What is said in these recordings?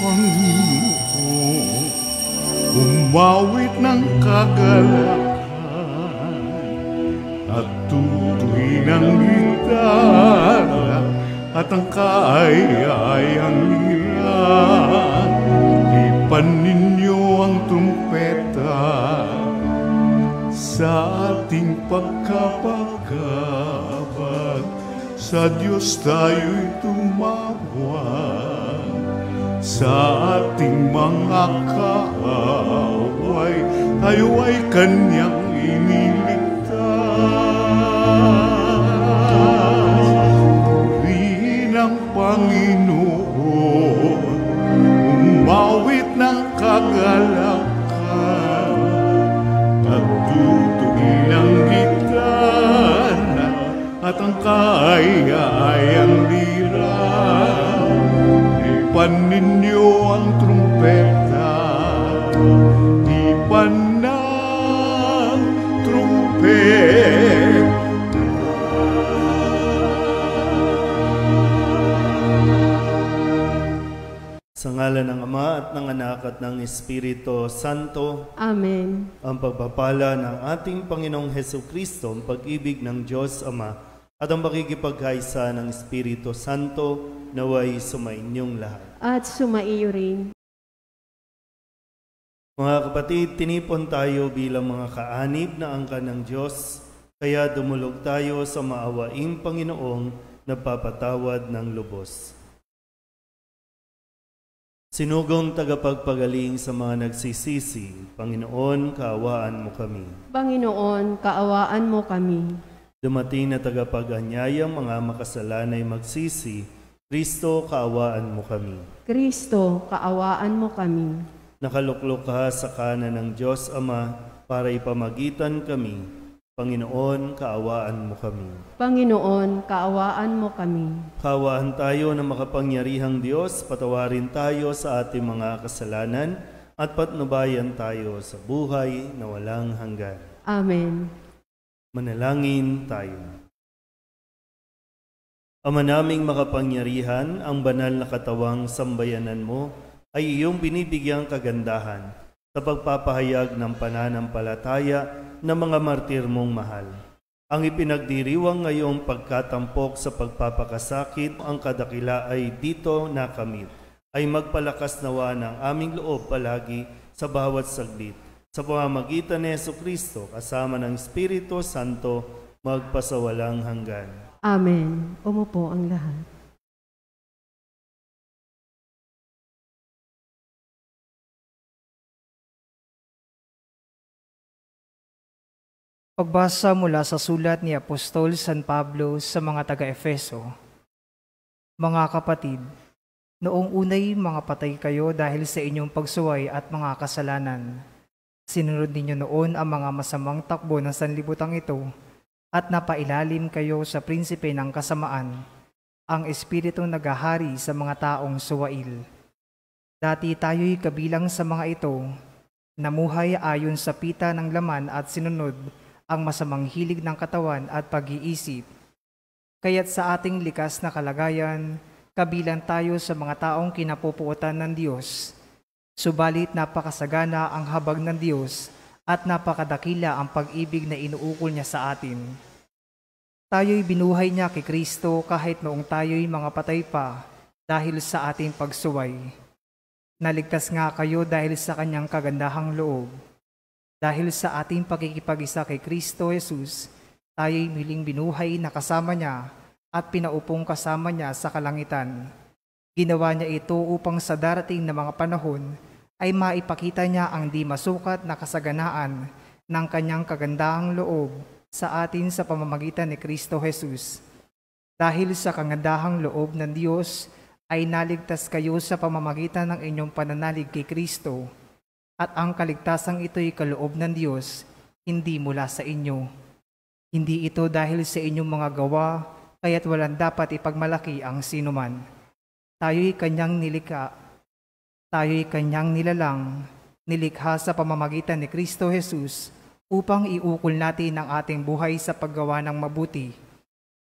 Panginoon, umawit ng kagalakan at tutuin ang gitara at ang kaayayang lira. Ipan ninyo ang trumpeta sa ating pagkapagkapag. Sa Diyos tayo'y tumawag, sa ating mga kaaway, tayo ay Kanyang iniligtas. Purihin ang Panginoon, umawit ng kagalakan at tutuin ang gitara at ang kaayayang lira. Ipan ninyo ang trumpeta, ipan ng trumpeta. Sa ngalan ng Ama at ng Anak at ng Espiritu Santo. Amen. Ang pagpapala ng ating Panginoong Hesukristo, ang pag-ibig ng Diyos Ama, at ang makikipagkaisa ng Espiritu Santo naway sumainyong lahat. At sumaiyo rin. Mga kapatid, tinipon tayo bilang mga kaanib na angkan ng Diyos, kaya dumulog tayo sa maawaing Panginoong nagpapatawad ng lubos. Sinugong tagapagpagaling sa mga nagsisisi, Panginoon, kaawaan mo kami. Panginoon, kaawaan mo kami. Dumating na tagapag-anyayang mga makasalanay magsisi, Kristo, kaawaan mo kami. Kristo, kaawaan mo kami. Nakaluklok ka sa kanan ng Diyos Ama para ipamagitan kami. Panginoon, kaawaan mo kami. Panginoon, kaawaan mo kami. Kaawaan tayo ng makapangyarihang Diyos, patawarin tayo sa ating mga kasalanan at patnubayan tayo sa buhay na walang hanggan. Amen. Manalangin tayo. Ama naming makapangyarihan, ang banal na katawang sambayanan mo ay iyong binibigyang kagandahan sa pagpapahayag ng pananampalataya ng mga martir mong mahal. Ang ipinagdiriwang ngayong pagkatampok sa pagpapakasakit, ang kadakila ay dito nakamit, ay magpalakas nawa ng aming loob palagi sa bawat saglit. Sa pamamagitan ni Jesucristo, kasama ng Espiritu Santo, magpasawalang hanggan. Amen. Umupo ang lahat. Pagbasa mula sa sulat ni Apostol San Pablo sa mga taga-Efeso. Mga kapatid, noong unay mga patay kayo dahil sa inyong pagsuway at mga kasalanan. Sinunod ninyo noon ang mga masamang takbo ng sanlibutan ito at napailalim kayo sa prinsipe ng kasamaan, ang espiritong naghahari sa mga taong suwail. Dati tayo'y kabilang sa mga ito, namuhay ayon sa pita ng laman at sinunod ang masamang hilig ng katawan at pag-iisip. Kaya't sa ating likas na kalagayan, kabilang tayo sa mga taong kinapupuotan ng Diyos. Subalit napakasagana ang habag ng Diyos at napakadakila ang pag-ibig na inuukol niya sa atin. Tayo'y binuhay niya kay Kristo kahit noong tayo'y mga patay pa dahil sa ating pagsuway. Naligtas nga kayo dahil sa kanyang kagandahang loob. Dahil sa ating pagkikipag-isa kay Kristo Jesus, tayo'y muling binuhay na kasama niya at pinaupong kasama niya sa kalangitan. Ginawa niya ito upang sa darating na mga panahon ay maipakita niya ang di masukat na kasaganaan ng kanyang kagandahang loob sa atin sa pamamagitan ni Kristo Jesus. Dahil sa kagandahang loob ng Diyos ay naligtas kayo sa pamamagitan ng inyong pananalig kay Kristo. At ang kaligtasang ito'y kaloob ng Diyos, hindi mula sa inyo. Hindi ito dahil sa inyong mga gawa, kaya't walang dapat ipagmalaki ang sinuman. Tayo'y kanyang nilikha, tayo'y kanyang nilalang, nilikha sa pamamagitan ni Kristo Jesus, upang iukol natin ang ating buhay sa paggawa ng mabuti,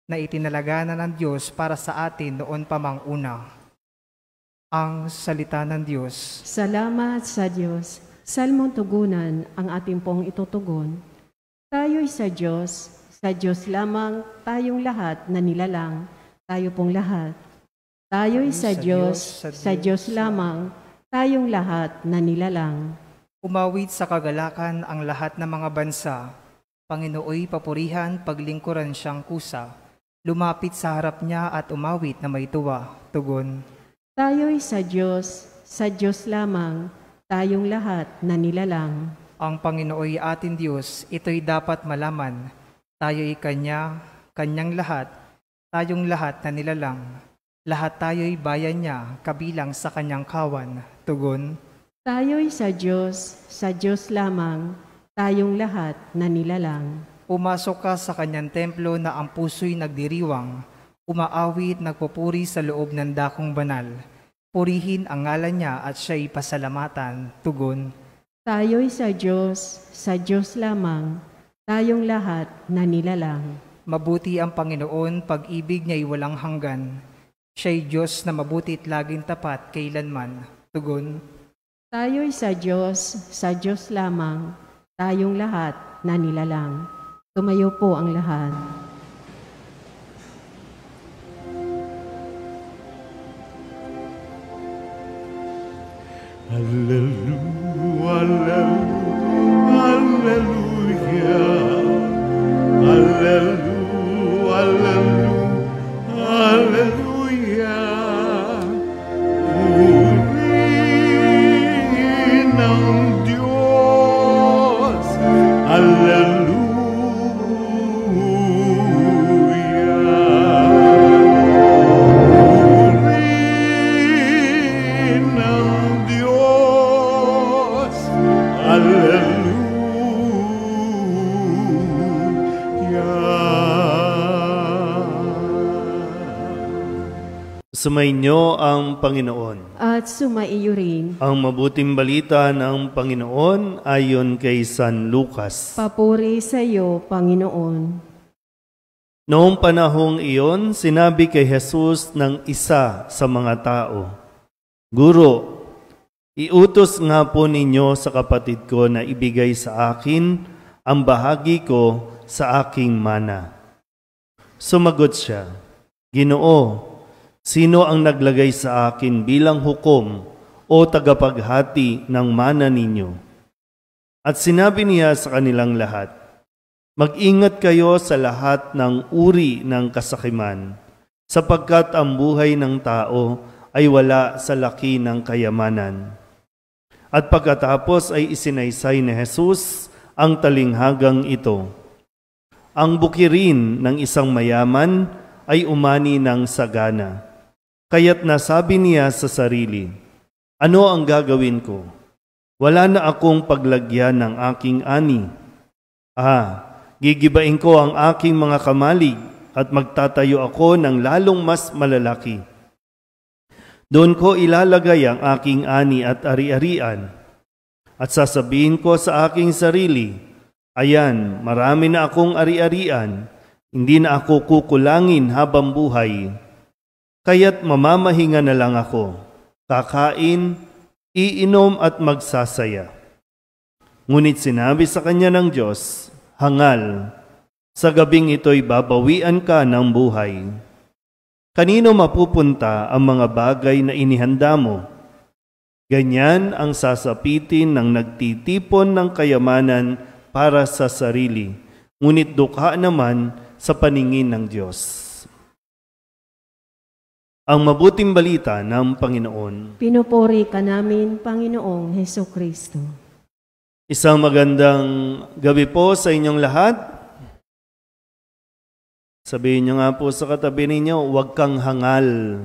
na itinalaga na ng Diyos para sa atin noon pa mang una. Ang salita ng Diyos. Salamat sa Diyos. Salmong tugunan ang ating pong itutugon. Tayo'y sa Diyos lamang tayong lahat na nilalang, tayo pong lahat. Tayo'y sa Diyos lamang tayong lahat na nilalang. Umawit sa kagalakan ang lahat ng mga bansa. Panginooy papurihan, paglingkuran siyang kusa. Lumapit sa harap niya at umawit na may tuwa. Tugon. Tayo'y sa Diyos lamang tayong lahat na nilalang. Ang Panginooy ating Diyos, ito'y dapat malaman. Tayo'y Kanyang lahat, tayong lahat na nilalang. Lahat tayo'y bayan niya, kabilang sa Kanyang kawan. Tugon. Tayo'y sa Diyos lamang tayong lahat na nilalang. Pumasok ka sa Kanyang templo na ang puso'y nagdiriwang. Umaawit, nagpupuri sa loob ng dakong banal. Purihin ang ngalan niya at siya'y pasalamatan. Tugon. Tayo'y sa Diyos lamang, tayong lahat na nilalang. Mabuti ang Panginoon, pag-ibig niya'y walang hanggan. Siya'y Diyos na mabuti at laging tapat kailanman. Tugon. Tayo'y sa Diyos lamang, tayong lahat na nilalang. Tumayo po ang lahat. Hallelujah, hallelujah, hallelujah, hallelujah. Purihin ang Diyos, purihin ang Diyos, Sumainyo ang Panginoon. At sumaiyo rin. Ang mabuting balita ng Panginoon ayon kay San Lucas. Papuri sa iyo, Panginoon. Noong panahong iyon, sinabi kay Jesus ng isa sa mga tao, Guro, iutos nga po ninyo sa kapatid ko na ibigay sa akin ang bahagi ko sa aking mana. Sumagot siya, Ginoo, sino ang naglagay sa akin bilang hukom o tagapaghati ng mana ninyo? At sinabi niya sa kanilang lahat, Mag-ingat kayo sa lahat ng uri ng kasakiman, sapagkat ang buhay ng tao ay wala sa laki ng kayamanan. At pagkatapos ay isinaysay ni Jesus ang talinghagang ito. Ang bukirin ng isang mayaman ay umani ng sagana. Kaya't nasabi niya sa sarili, Ano ang gagawin ko? Wala na akong paglagyan ng aking ani. Gigibain ko ang aking mga kamalig at magtatayo ako ng lalong mas malalaki. Doon ko ilalagay ang aking ani at ari-arian. At sasabihin ko sa aking sarili, Ayan, marami na akong ari-arian, hindi na ako kukulangin habang buhay. Kaya't mamamahinga na lang ako, kakain, iinom at magsasaya. Ngunit sinabi sa kanya ng Diyos, Hangal, sa gabing ito'y babawian ka ng buhay. Kanino mapupunta ang mga bagay na inihanda mo? Ganyan ang sasapitin ng nagtitipon ng kayamanan para sa sarili, ngunit dukha naman sa paningin ng Diyos. Ang mabuting balita ng Panginoon. Pinupuri ka namin, Panginoong Hesukristo. Isang magandang gabi po sa inyong lahat. Sabihin niyo nga po sa katabi ninyo, huwag kang hangal.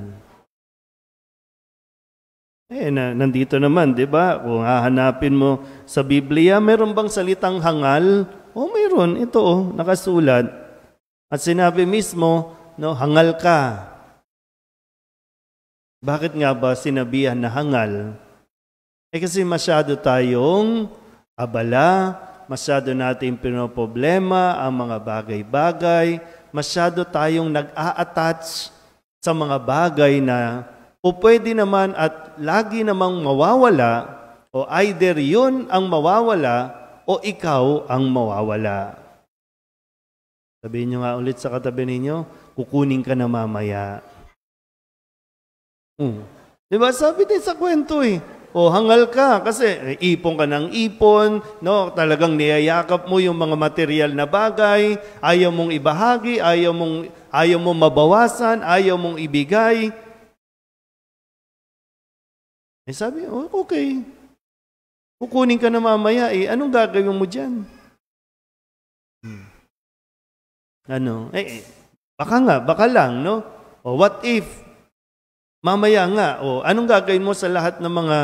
Nandito naman, di ba? Kung hahanapin mo sa Biblia, meron bang salitang hangal? Meron. Ito, nakasulat. At sinabi mismo, hangal ka. Bakit nga ba sinabihan na hangal? Kasi masyado tayong abala, masyado natin pinoproblema ang mga bagay-bagay, masyado tayong nag-a-attach sa mga bagay na o pwede naman at lagi namang mawawala, o either yun ang mawawala o ikaw ang mawawala. Sabihin nyo nga ulit sa katabi ninyo, kukunin ka na mamaya. Diba? Sabi din sa kwento O hangal ka kasi ipon ka ng ipon, no? Talagang niyayakap mo yung mga material na bagay, ayaw mong ibahagi, ayaw mong mabawasan, ayaw mong ibigay. Sabi, okay. Kukunin ka na mamaya, anong gagawin mo diyan? Baka lang, no? O what if mamaya nga, anong gagawin mo sa lahat ng mga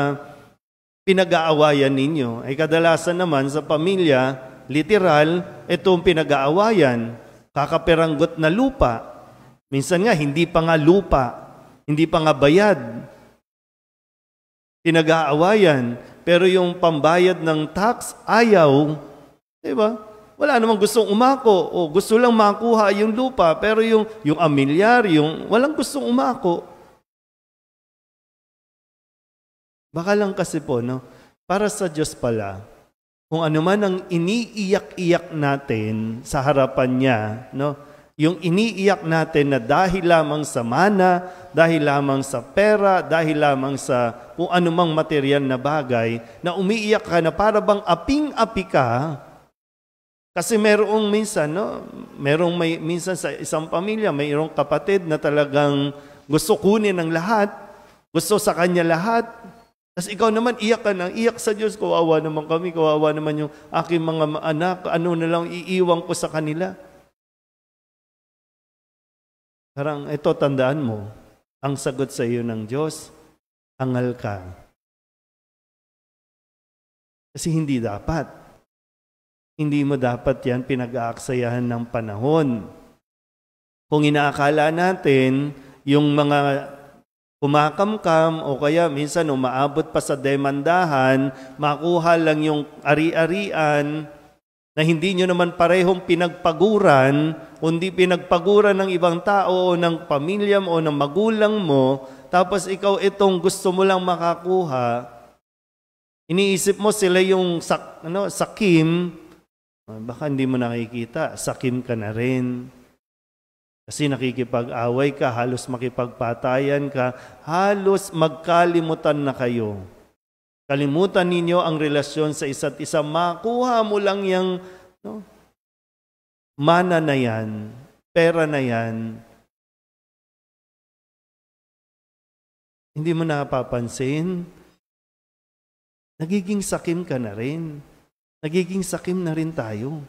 pinag-aawayan ninyo? Ay kadalasan naman sa pamilya, literal, itong pinag-aawayan, kakaperanggot na lupa. Minsan nga, hindi pa nga lupa, hindi pa nga bayad. Pinag-aawayan, pero yung pambayad ng tax, ayaw. Diba? Wala namang gustong umako, gusto lang makuha yung lupa, pero yung amilyar, walang gustong umako. Baka lang kasi po, no? Para sa Diyos pala, kung ano man ang iniiyak-iyak natin sa harapan niya, no? Yung iniiyak natin na dahil lamang sa mana, dahil lamang sa pera, dahil lamang sa kung anumang material na bagay, na umiiyak ka na para bang aping-api ka, kasi merong minsan, no? Minsan sa isang pamilya, mayroong kapatid na talagang gusto kunin ng lahat, gusto sa kanya lahat. Tapos ikaw naman, iyak ka nang iyak sa Diyos, kawawa naman kami, kawawa naman yung aking mga anak, ano na lang iiwan ko sa kanila. Parang ito, tandaan mo, ang sagot sa iyo ng Diyos, hangal ka. Kasi hindi dapat. Hindi mo dapat yan pinag-aaksayahan ng panahon. Kung inaakala natin, yung mga kumakamkam o kaya minsan umaabot pa sa demandahan, makuha lang yung ari-arian na hindi nyo naman parehong pinagpaguran, kundi pinagpaguran ng ibang tao o ng pamilya mo o ng magulang mo, tapos ikaw itong gusto mo lang makakuha, iniisip mo sila yung sakim, baka hindi mo nakikita, sakim ka na rin. Kasi nakikipag-away ka, halos makipagpatayan ka, halos magkalimutan na kayo. Kalimutan ninyo ang relasyon sa isa't isa. Makuha mo lang yung mana na yan, pera na yan. Hindi mo napapansin. Nagiging sakim ka na rin. Nagiging sakim na rin tayo.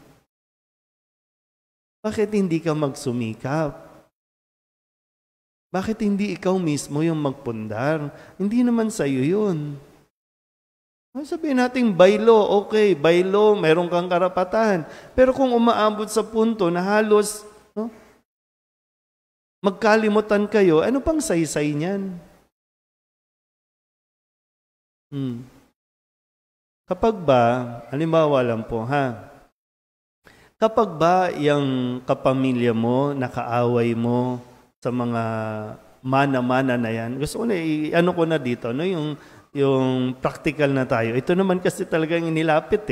Bakit hindi ka magsumikap? Bakit hindi ikaw mismo yung magpundar? Hindi naman sa'yo yun. Sabihin natin, baylo, okay, baylo, meron kang karapatan. Pero kung umaabot sa punto na halos magkalimutan kayo, ano pang saysay niyan? Kapag ba, halimbawa lang po, kapag ba yung kapamilya mo, nakaaway mo sa mga mana-mana na yan, gusto ko na ano ko na dito, no? Yung practical na tayo. Ito naman kasi talagang inilapit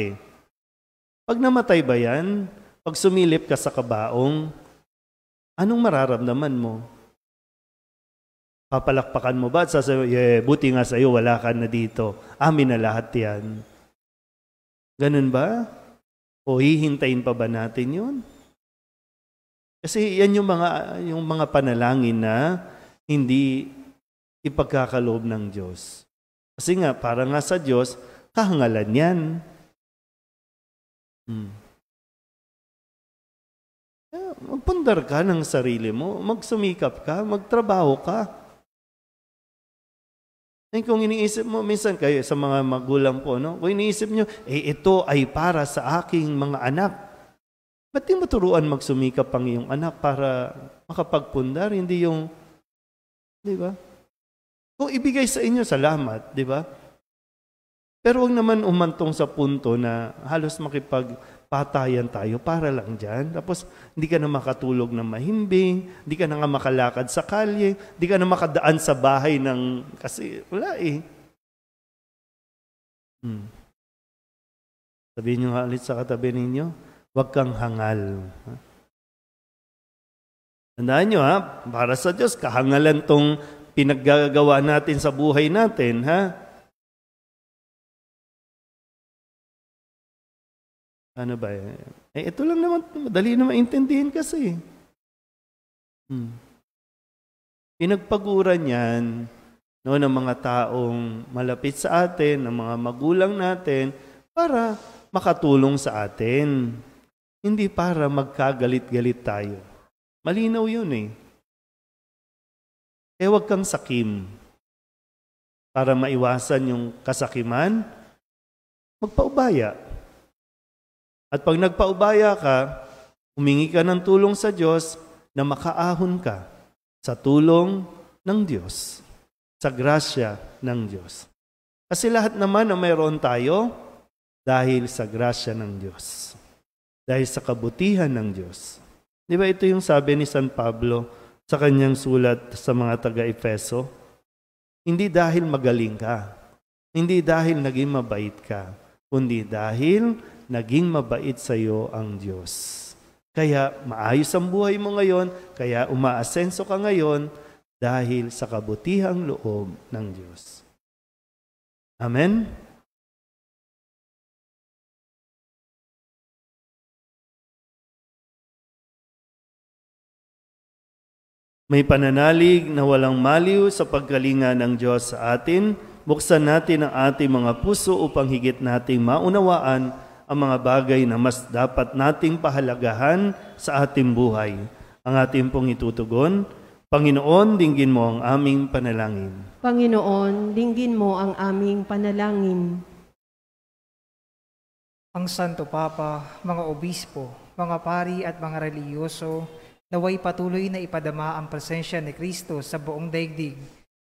Pag namatay ba yan, pag sumilip ka sa kabaong, anong mararamdaman mo? Papalakpakan mo ba at sasabihin, buti nga sa'yo, wala ka na dito. Amin na lahat yan. Ganun ba? O hihintayin pa ba natin yun? Kasi yan yung mga panalangin na hindi ipagkakaloob ng Diyos. Kasi nga, para nga sa Diyos, kahangalan yan. Magpundar ka ng sarili mo, magsumikap ka, magtrabaho ka. Kung iniisip mo, minsan kayo sa mga magulang po, no? Kung iniisip nyo, ito ay para sa aking mga anak. Ba't di maturuan magsumikap ang iyong anak para makapagpundar? Hindi yung, di ba? Kung ibigay sa inyo, salamat, di ba? Pero huwag naman umantong sa punto na halos patayan tayo para lang dyan. Tapos hindi ka na makatulog ng mahimbing, hindi ka na nga makalakad sa kalye, hindi ka na makadaan sa bahay ng... Kasi wala eh. Sabihin nyo nga ulit sa katabi ninyo, huwag kang hangal. Tandaan nyo ha, para sa Diyos, kahangalan tong pinaggagawa natin sa buhay natin, ha? Ano ba eh? Ito lang naman, madali na maintindihin kasi. Pinagpaguran yan no, ng mga taong malapit sa atin, ng mga magulang natin, para makatulong sa atin. Hindi para magkagalit-galit tayo. Malinaw yun eh. Huwag kang sakim. Para maiwasan yung kasakiman, magpaubaya. At pag nagpaubaya ka, humingi ka ng tulong sa Diyos na makaahon ka sa tulong ng Diyos, sa grasya ng Diyos. Kasi lahat naman na mayroon tayo dahil sa grasya ng Diyos, dahil sa kabutihan ng Diyos. Di ba ito yung sabi ni San Pablo sa kanyang sulat sa mga taga-Efeso? Hindi dahil magaling ka, hindi dahil naging mabait ka, kundi dahil naging mabait sa iyo ang Diyos. Kaya maayos ang buhay mo ngayon, kaya umaasenso ka ngayon dahil sa kabutihang loob ng Diyos. Amen? May pananalig na walang maliw sa pagkalinga ng Diyos sa atin. Buksan natin ang ating mga puso upang higit nating maunawaan ang mga bagay na mas dapat nating pahalagahan sa ating buhay. Ang ating pong itutugon, Panginoon, dinggin mo ang aming panalangin. Panginoon, dinggin mo ang aming panalangin. Ang Santo Papa, mga obispo, mga pari at mga reliyoso, naway patuloy na ipadama ang presensya ni Kristo sa buong daigdig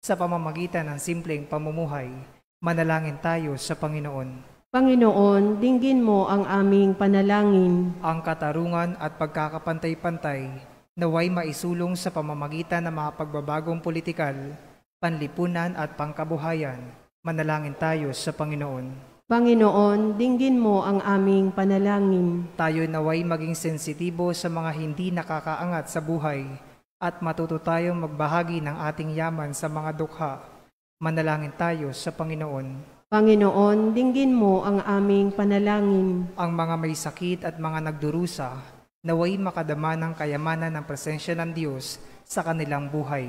sa pamamagitan ng simpleng pamumuhay. Manalangin tayo sa Panginoon. Panginoon, dinggin mo ang aming panalangin. Ang katarungan at pagkakapantay-pantay naway maisulong sa pamamagitan ng mga pagbabagong politikal, panlipunan at pangkabuhayan. Manalangin tayo sa Panginoon. Panginoon, dinggin mo ang aming panalangin. Tayo naway maging sensitibo sa mga hindi nakakaangat sa buhay at matuto tayong magbahagi ng ating yaman sa mga dukha. Manalangin tayo sa Panginoon. Panginoon, dinggin mo ang aming panalangin. Ang mga may sakit at mga nagdurusa, naway makadama ng kayamanan ng presensya ng Diyos sa kanilang buhay.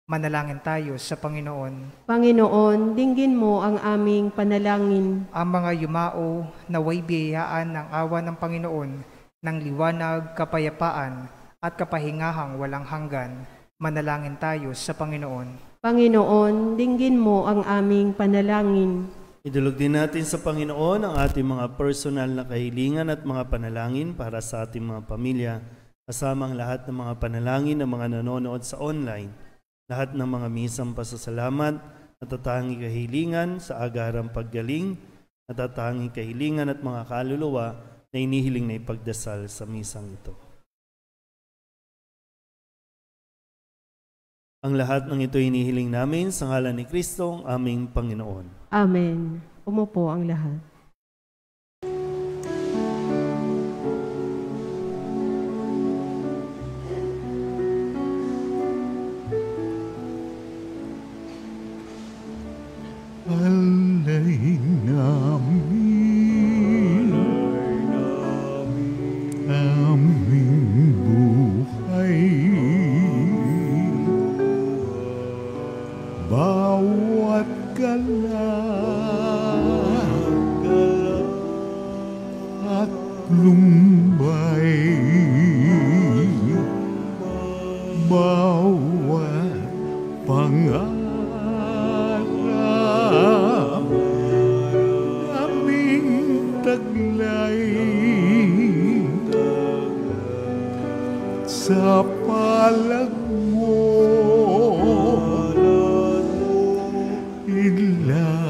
Manalangin tayo sa Panginoon. Panginoon, dinggin mo ang aming panalangin. Ang mga yumao, naway biyayaan ng awa ng Panginoon, ng liwanag, kapayapaan, at kapahingahang walang hanggan. Manalangin tayo sa Panginoon. Panginoon, dinggin mo ang aming panalangin. Idulog din natin sa Panginoon ang ating mga personal na kahilingan at mga panalangin para sa ating mga pamilya, kasama ang lahat ng mga panalangin ng mga nanonood sa online, lahat ng mga misang pasasalamat, natatangi kahilingan sa agarang paggaling, natatangi kahilingan at mga kaluluwa na inihiling na ipagdasal sa misang ito. Ang lahat ng ito hinihiling namin sa ngalan ni Kristo, ang aming Panginoon. Amen. Umupo ang lahat. Alay namin, aming buhay. Bawat galaw at lumbay, bawat pangarap aming taglay sa palad mo ilalagay.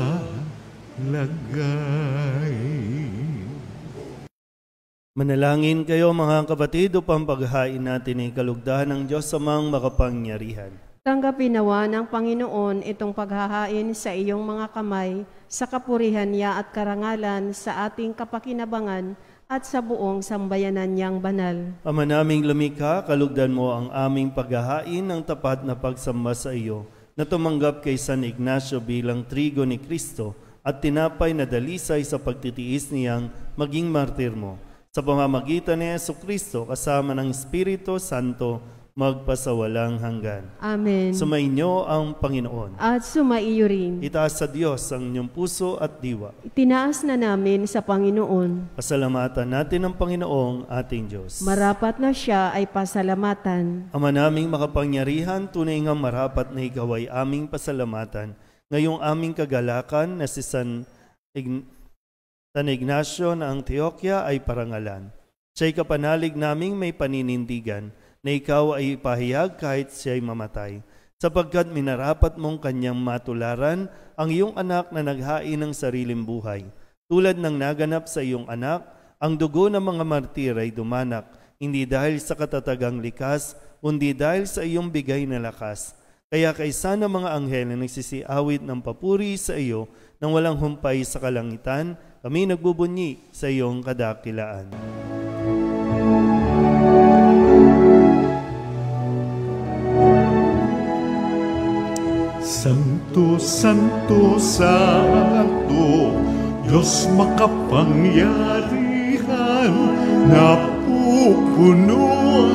Manalangin kayo mga kapatid upang paghain natin ay kalugdan ng Diyos Amang makapangyarihan. Tanggapin nawa ng Panginoon itong paghahain sa iyong mga kamay, sa kapurihan niya at karangalan sa ating kapakinabangan at sa buong sambayanan niyang banal. Ama naming lumikha, kalugdan mo ang aming paghahain ng tapat na pagsamba sa iyo, na tumanggap kay San Ignacio bilang trigo ni Kristo at tinapay na dalisay sa pagtitiis niyang maging martir mo. Sa pamamagitan ni Jesucristo kasama ng Espiritu Santo, magpasawalang hanggan. Amen. Sumainyo ang Panginoon. At sumaiyo rin. Itaas sa Diyos ang inyong puso at diwa. Itinaas na namin sa Panginoon. Pasalamatan natin ang Panginoong ating Diyos. Marapat na siya ay pasalamatan. Ama naming makapangyarihan, tunay nga marapat na ikaw ay aming pasalamatan. Ngayong aming kagalakan na si San Ignacio na Antioquia ay parangalan. Siya'y kapanalig naming may paninindigan, na ikaw ay ipahayag kahit siya'y mamatay, sapagkat minarapat mong kanyang matularan ang iyong anak na naghain ng sariling buhay. Tulad ng naganap sa iyong anak, ang dugo ng mga martir ay dumanak, hindi dahil sa katatagang likas, kundi dahil sa iyong bigay na lakas. Kaya kaysa ng mga anghel na nagsisiawit ng papuri sa iyo nang walang humpay sa kalangitan, kami nagbubunyi sa iyong kadakilaan. Santo, Santo, Santo, Diyos makapangyarihan, napupuno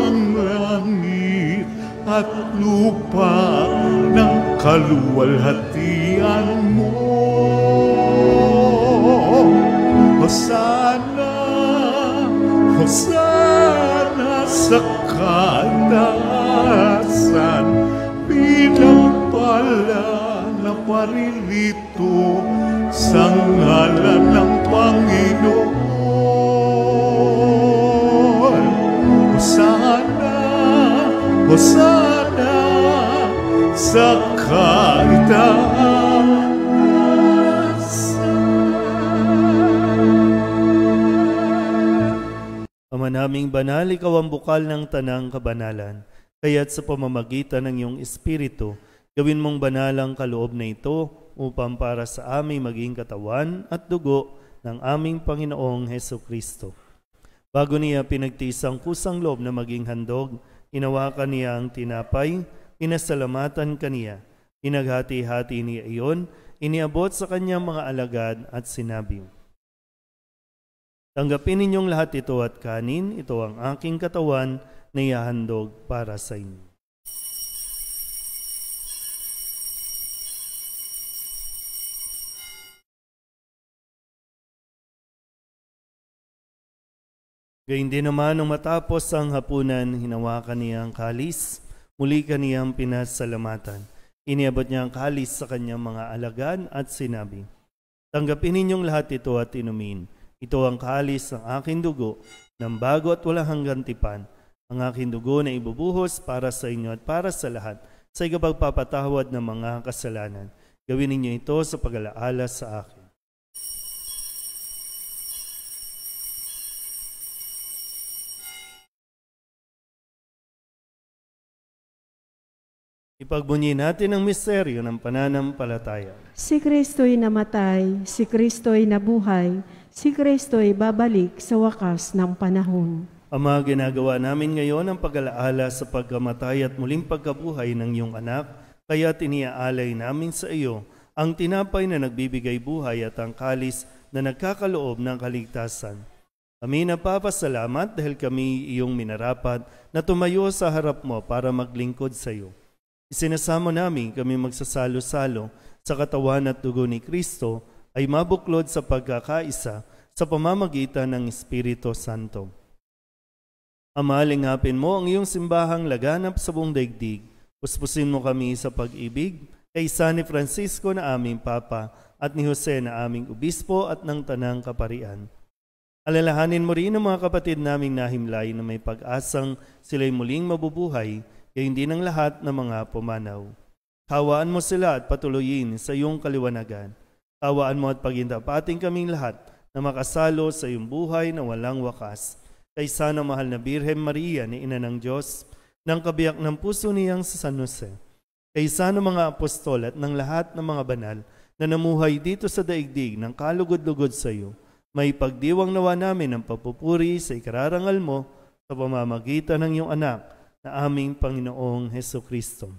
ang langit at lupa ng kaluwalhatian mo. Hosana, Hosana sa kataasan, pinagpala na paririto sa ngalan ng Panginoon. Hosana, Hosana sa kataasan. Ama naming banal, ikaw ang bukal ng tanang kabanalan. Kaya't sa pamamagitan ng iyong Espiritu, gawin mong banal ang kaloob na ito upang para sa aming maging katawan at dugo ng aming Panginoong Hesukristo. Bago niya pinagtiis ang kusang loob na maging handog, inawakan niya ang tinapay, pinasalamatan kaniya, pinaghati-hati niya iyon, iniabot sa kanyang mga alagad at sinabi, "Tanggapin ninyong lahat ito at kanin, ito ang aking katawan na ihahandog para sa inyo." Gayun din naman nung matapos ang hapunan, hinawakan niya ang kalis, muli kaniyang pinasalamatan. Iniabot niya ang kalis sa kanyang mga alagad at sinabi, "Tanggapin ninyong lahat ito at inumin. Ito ang kalis ng aking dugo, ng bago at walang hanggang tipan, ang aking dugo na ibubuhos para sa inyo at para sa lahat, sa ikapagpapatawad ng mga kasalanan. Gawin ninyo ito sa pag-alaala sa akin." Ipagbunyi natin ang misteryo ng pananampalataya. Si Kristo'y namatay, si Kristo'y nabuhay, si Kristo'y babalik sa wakas ng panahon. Ama, ginagawa namin ngayon ang pag-alaala sa pagkamatay at muling pagkabuhay ng iyong anak, kaya tiniaalay namin sa iyo ang tinapay na nagbibigay buhay at ang kalis na nagkakaloob ng kaligtasan. Kami napapasalamat dahil kami iyong minarapat na tumayo sa harap mo para maglingkod sa iyo. Isinasamo namin kami magsasalo-salo sa katawan at dugo ni Kristo ay mabuklod sa pagkakaisa sa pamamagitan ng Espiritu Santo. Ama, lingapin mo ang iyong simbahang laganap sa buong daigdig. Puspusin mo kami sa pag-ibig kay San Francisco na aming Papa at ni Jose na aming Obispo at ng Tanang Kaparian. Alalahanin mo rin ang mga kapatid naming nahimlay na may pag-asang sila'y muling mabubuhay, kaya hindi ng lahat ng mga pumanaw. Hawaan mo sila at patuloyin sa iyong kaliwanagan. Hawaan mo at pagindapating kaming lahat na makasalo sa iyong buhay na walang wakas. kaysa ng mahal na Birhen Maria ni Ina ng Diyos, ng kabiyak ng puso niyang sa San Jose, kaysa ng mga apostol at ng lahat ng mga banal na namuhay dito sa daigdig ng kalugod-lugod sa iyo, may pagdiwang nawa namin ng papupuri sa ikararangal mo sa pamamagitan ng iyong anak na aming Panginoong Heso Kristo.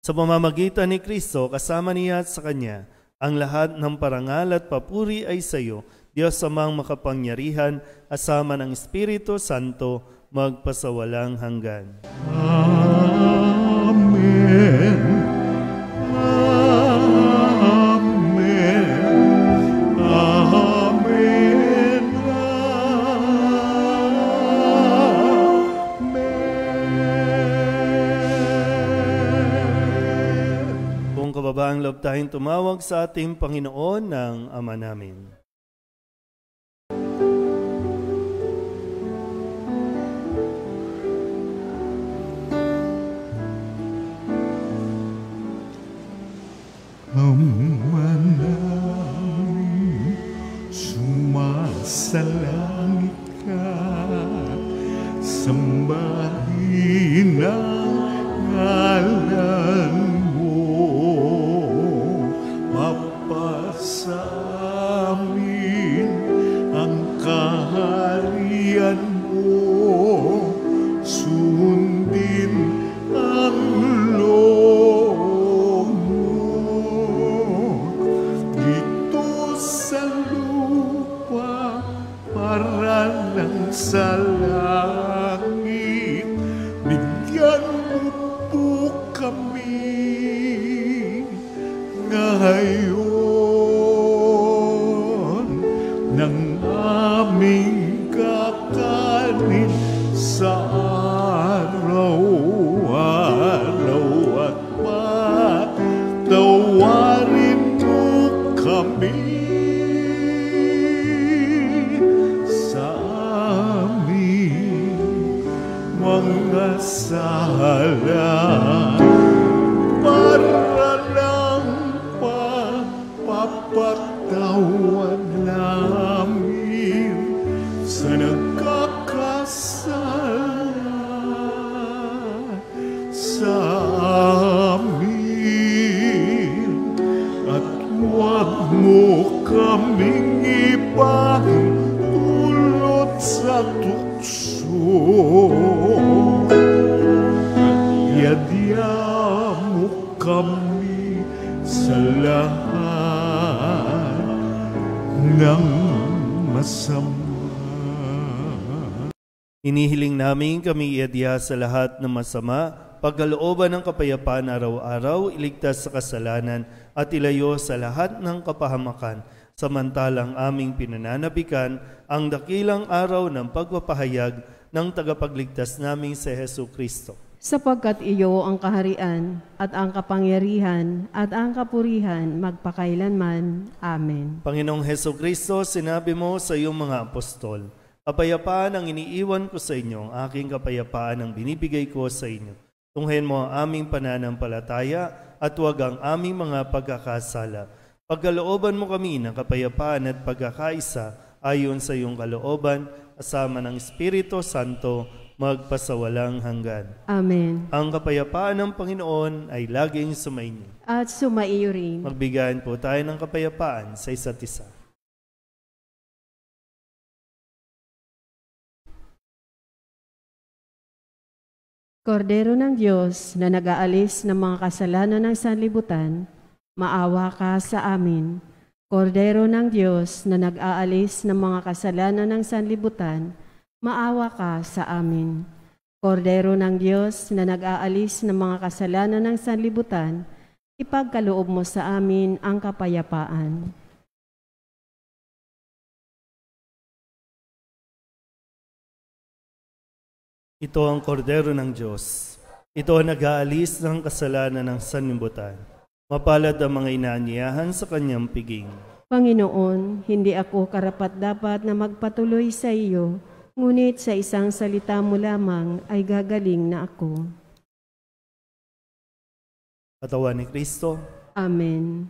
Sa pamamagitan ni Kristo, kasama niya at sa Kanya, ang lahat ng parangal at papuri ay sa iyo, Diyos amang makapangyarihan, asama ng Espiritu Santo, magpasawalang hanggan. Amen. Amen. Amen. Amen. Kung kababaang loob tayong tumawag sa ating Panginoon ng Ama namin. Ama namin, sumasalangit ka, sambahin ang ngalan mo, mapasamin ang kaharian mo, sundin ang loob mo dito sa lupa para lang sa langit. Bigyan mo po kami ngayon ng aming kakanin sa araw-araw at patawarin mo kami sa aming mga sala para lang papapatawad namin sa nagkakasala sa amin, at huwag mo kaming ipahintulot sa tukso. Yadya mo kami sa lahat ng masama. Inihiling namin kami iadya sa lahat ng masama, pagkalooban ng kapayapaan araw-araw, iligtas sa kasalanan at ilayo sa lahat ng kapahamakan, samantalang aming pinananabikan ang dakilang araw ng pagpapahayag ng tagapagligtas naming si Hesu Kristo. Sapagkat iyo ang kaharian at ang kapangyarihan at ang kapurihan magpakailanman. Amen. Panginoong Hesu Kristo, sinabi mo sa iyong mga apostol, kapayapaan ang iniiwan ko sa inyo, ang aking kapayapaan ang binibigay ko sa inyo. Tunghayan mo ang aming pananampalataya at huwag ang aming mga pagkakasala. Pagkalooban mo kami ng kapayapaan at pagkakaisa ayon sa iyong kalooban, kasama ng Espiritu Santo, magpasawalang hanggan. Amen. Ang kapayapaan ng Panginoon ay laging sumainyo. At sumaiyo rin. Magbigayan po tayo ng kapayapaan sa isa't isa. Kordero ng Diyos na nag-aalis ng mga kasalanan ng sanlibutan, maawa ka sa amin. Kordero ng Diyos na nag-aalis ng mga kasalanan ng sanlibutan, maawa ka sa amin. Kordero ng Diyos na nag-aalis ng mga kasalanan ng sanlibutan, ipagkaloob mo sa amin ang kapayapaan. Ito ang kordero ng Diyos. Ito ang nag-aalis ng kasalanan ng sanlibutan. Mapalad ang mga inaanyayahan sa kanyang piging. Panginoon, hindi ako karapat-dapat na magpatuloy sa iyo, ngunit sa isang salita mo lamang ay gagaling na ako. Katawan ni Kristo. Amen.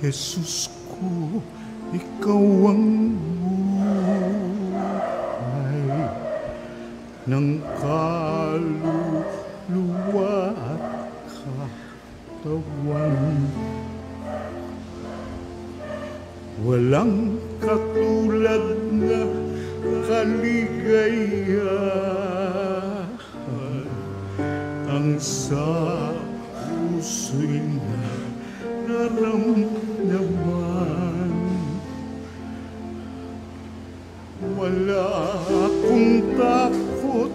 Jesus ko, ikaw ang buhay ng kaluluwa at katawan. Walang katulad na kaligayahan ang sa puso'y nararamdaman. Wala akong takot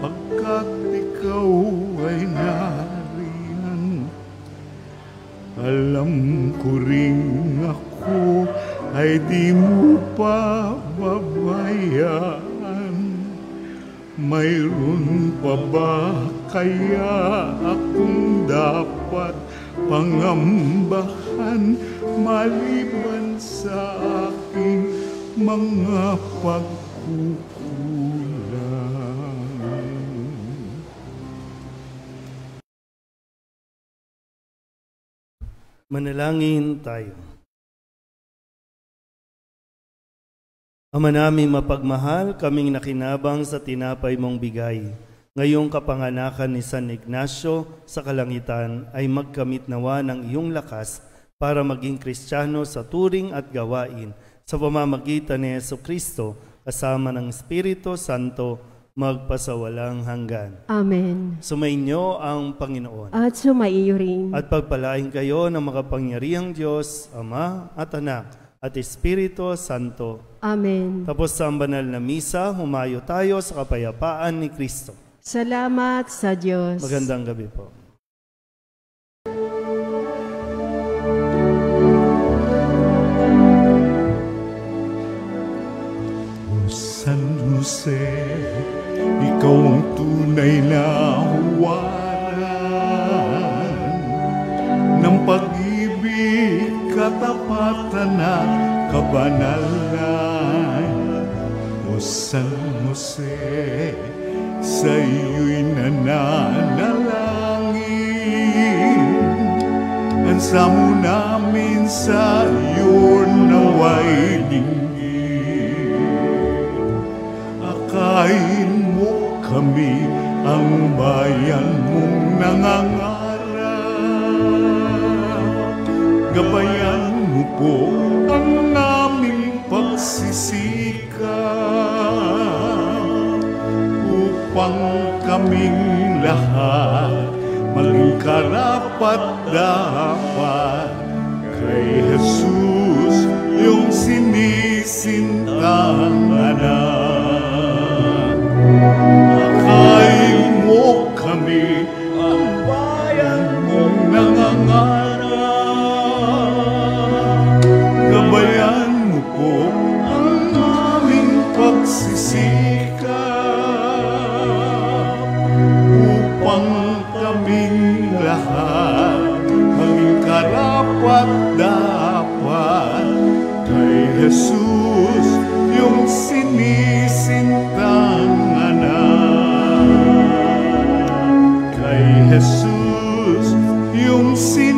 pagkat ikaw ay nariyan. Alam ko ring ako ay di mo pa babayaan. Mayroon pa ba kaya akong dapat pangambahan maliban sa aking mga pagkukulang? Manalangin tayo. Ama naming mapagmahal, kaming nakinabang sa tinapay mong bigay. Ngayong kapanganakan ni San Ignacio sa kalangitan ay magkamit nawa ng iyong lakas para maging Kristiyano sa turing at gawain sa pamamagitan ni Jesucristo kasama ng Espiritu Santo magpasawalang hanggan. Amen. Sumainyo ang Panginoon. At sumaiyo rin. At pagpalain kayo ng makapangyarihang Diyos, Ama at Anak at Espiritu Santo. Amen. Tapos sa banal na misa, humayo tayo sa kapayapaan ni Kristo. Salamat sa Diyos. Magandang gabi po. O San Jose, ikaw ang tunay na huwaran ng pag-ibig, katapatan at kabanalan. O San Jose, sa iyo'y nananalangin. Ansamo namin sa iyo nawa'y dinggin. Akayin mo kami, ang bayan mong nangangarap. Gabayan mo po ang aming pagsisikap upang kaming lahat maging karapat-dapat kay Jesus, yung sinisintang anak. Akayin mo kami, ang bayan mong nangangarap. Gabayan mo po ang aming pagsisikap upang kaming lahat maging karapat-dapat kay Jesus, yung sinisintang anak. Kay Jesus, yung sinisintang